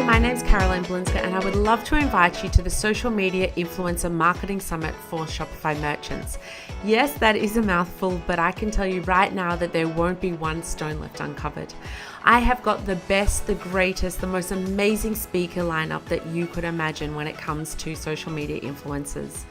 Hi, my name's Caroline Blinska, and I would love to invite you to the Social Media Influencer Marketing Summit for Shopify merchants. Yes, that is a mouthful, but I can tell you right now that there won't be one stone left uncovered. I have got the best, the greatest, the most amazing speaker lineup that you could imagine when it comes to social media influencers.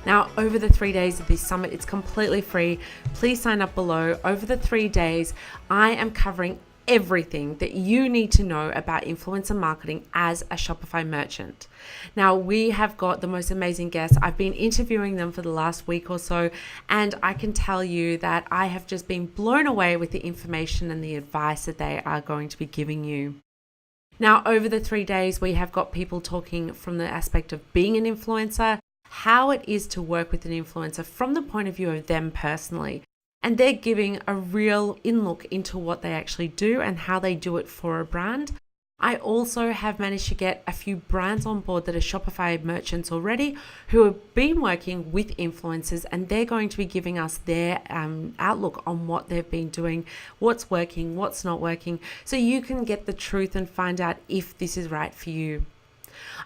Now, over the 3 days of this summit, it's completely free. Please sign up below. Over the 3 days, I am covering everything that you need to know about influencer marketing as a Shopify merchant. Now, we have got the most amazing guests. I've been interviewing them for the last week or so, and I can tell you that I have just been blown away with the information and the advice that they are going to be giving you. Now, over the 3 days, we have got people talking from the aspect of being an influencer, how it is to work with an influencer from the point of view of them personally. And they're giving a real in-look into what they actually do and how they do it for a brand. I also have managed to get a few brands on board that are Shopify merchants already who have been working with influencers, and they're going to be giving us their outlook on what they've been doing, what's working, what's not working, so you can get the truth and find out if this is right for you.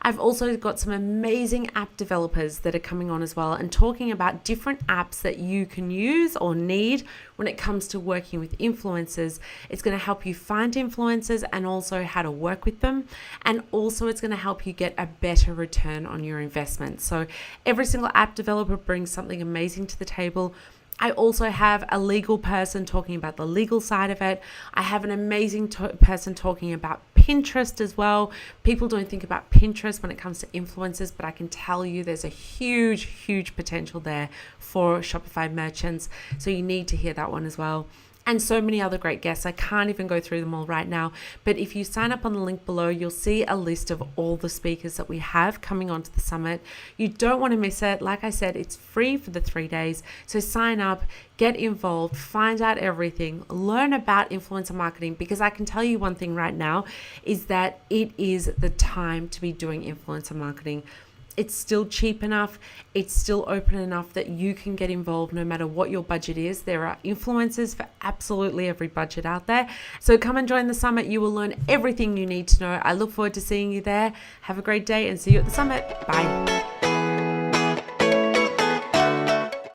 I've also got some amazing app developers that are coming on as well and talking about different apps that you can use or need when it comes to working with influencers. It's going to help you find influencers and also how to work with them. And also it's going to help you get a better return on your investment. So every single app developer brings something amazing to the table. I also have a legal person talking about the legal side of it. I have an amazing person talking about Pinterest as well. People don't think about Pinterest when it comes to influencers, but I can tell you there's a huge, huge potential there for Shopify merchants. So you need to hear that one as well. And so many other great guests. I can't even go through them all right now. But if you sign up on the link below, you'll see a list of all the speakers that we have coming onto the summit. You don't want to miss it. Like I said, it's free for the 3 days. So sign up, get involved, find out everything, learn about influencer marketing, because I can tell you one thing right now is that it is the time to be doing influencer marketing. It's still cheap enough, it's still open enough that you can get involved no matter what your budget is. There are influencers for absolutely every budget out there. So come and join the summit. You will learn everything you need to know. I look forward to seeing you there. Have a great day and see you at the summit. Bye.